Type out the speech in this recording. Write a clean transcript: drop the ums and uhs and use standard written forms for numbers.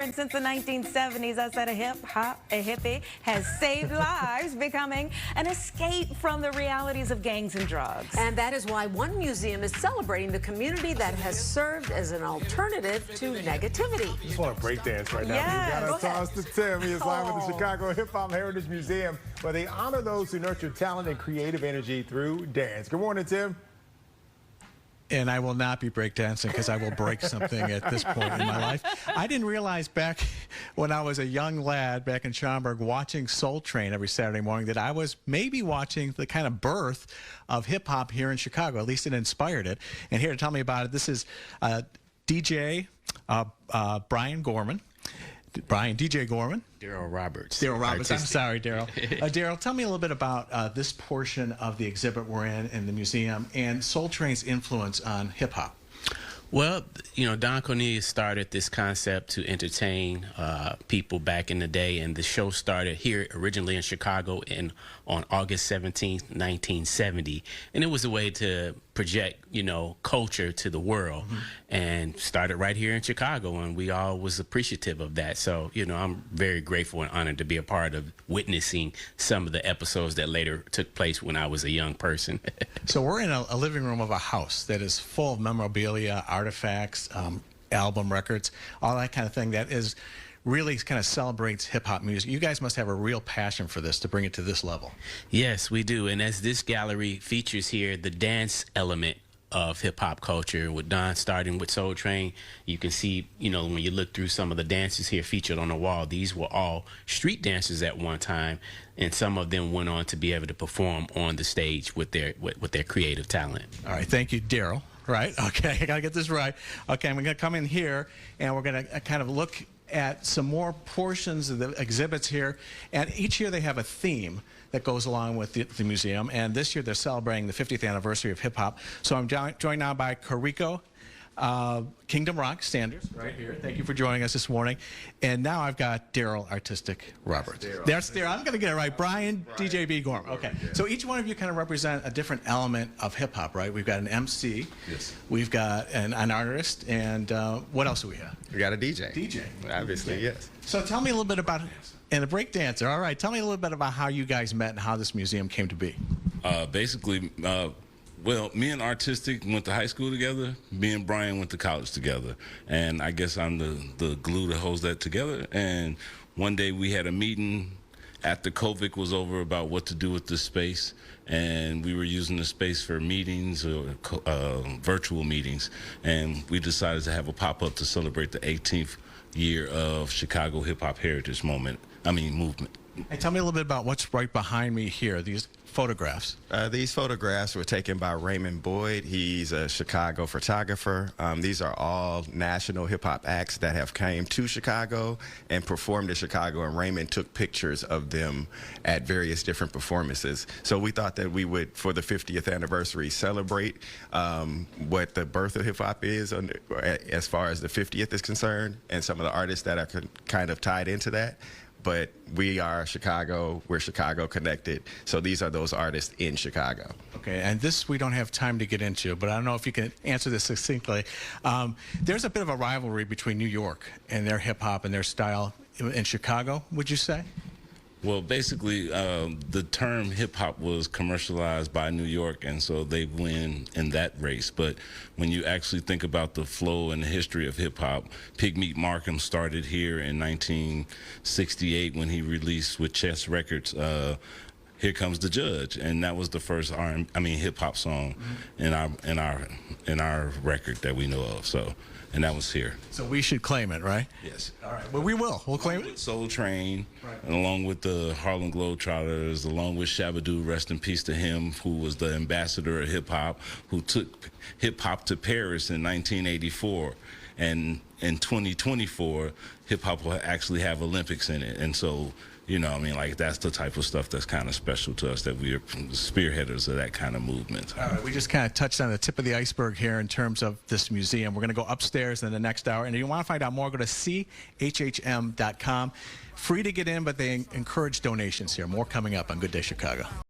And since the 1970s, I said a hippie has saved lives, becoming an escape from the realities of gangs and drugs. And that is why one museum is celebrating the community that has served as an alternative to negativity. I just want to break dance right now. Yes. You got to toss to Tim. He is live at the Chicago Hip Hop Heritage Museum, where they honor those who nurture talent and creative energy through dance. Good morning, Tim. And I will not be breakdancing because I will break something at this point in my life. I didn't realize back when I was a young lad back in Schaumburg watching Soul Train every Saturday morning that I was maybe watching the kind of birth of hip-hop here in Chicago. At least it inspired it. And here to tell me about it, this is DJ Brian Gorman. DJ Gorman. Daryl Roberts. Daryl Roberts. Artistic. I'm sorry, Daryl. Daryl, tell me a little bit about this portion of the exhibit we're in the museum and Soul Train's influence on hip-hop. Well, you know, Don Cornelius started this concept to entertain people back in the day, and the show started here originally in Chicago on August 17th, 1970, and it was a way to project, you know, culture to the world, and started right here in Chicago, and we all was appreciative of that. So, you know, I'm very grateful and honored to be a part of witnessing some of the episodes that later took place when I was a young person. So we're in a living room of a house that is full of memorabilia, artifacts, album records, all that kind of thing that is really kind of celebrates hip-hop music. You guys must have a real passion for this to bring it to this level. Yes, we do. And as this gallery features here, the dance element of hip-hop culture, with Don starting with Soul Train, you can see, you know, when you look through some of the dances here featured on the wall, these were all street dancers at one time, and some of them went on to be able to perform on the stage with their creative talent. All right, thank you, Daryl. Right, okay, I gotta get this right. Okay, we're gonna come in here and we're gonna kind of look at some more portions of the exhibits here, and each year they have a theme that goes along with the museum, and this year they're celebrating the 50th anniversary of hip-hop. So I'm joined now by Carico, Kingdom Rock Standards, right here. Thank you for joining us this morning. And now I've got Daryl Artistic Roberts. That's Daryl. I'm going to get it right. Brian DJB Gorman. Okay. So each one of you kind of represent a different element of hip-hop, right? We've got an MC. Yes. We've got an artist. And what else do we have? We got a DJ. DJ. Obviously, okay. Yes. So tell me a little bit about, and a break dancer. All right. Tell me a little bit about how you guys met and how this museum came to be. Well, me and Artistic went to high school together. Me and Brian went to college together. And I guess I'm the glue that holds that together. And one day we had a meeting after COVID was over about what to do with this space. And we were using the space for meetings or virtual meetings. And we decided to have a pop-up to celebrate the 18th year of Chicago Hip Hop Heritage Movement. Hey, tell me a little bit about what's right behind me here, these photographs. These photographs were taken by Raymond Boyd. He's a Chicago photographer. These are all national hip-hop acts that have came to Chicago and performed in Chicago, and Raymond took pictures of them at various different performances. So we thought that we would, for the 50th anniversary, celebrate what the birth of hip-hop is as far as the 50th is concerned, and some of the artists that are kind of tied into that. But we are Chicago, we're Chicago connected, so these are those artists in Chicago. Okay, and this we don't have time to get into, but I don't know if you can answer this succinctly. There's a bit of a rivalry between New York and their hip-hop and their style in Chicago, would you say? Well, basically, the term hip-hop was commercialized by New York, and so they win in that race. But when you actually think about the flow and the history of hip-hop, Pigmeat Markham started here in 1968 when he released with Chess Records, Here Comes the Judge, and that was the first hip-hop song in our record that we know of. So, and that was here. So we should claim it, right? Yes. All right. Well, we will. We'll claim it. Soul Train, right, and along with the Harlem Globetrotters, along with Shabba-Doo, rest in peace to him, who was the ambassador of hip-hop, who took hip-hop to Paris in 1984. And in 2024, hip-hop will actually have Olympics in it. And so, you know, I mean, like, that's the type of stuff that's kind of special to us, that we are spearheaders of that kind of movement. All right, we just kind of touched on the tip of the iceberg here in terms of this museum. We're going to go upstairs in the next hour, and if you want to find out more, go to chhm.com. Free to get in, but they encourage donations here. More coming up on Good Day Chicago.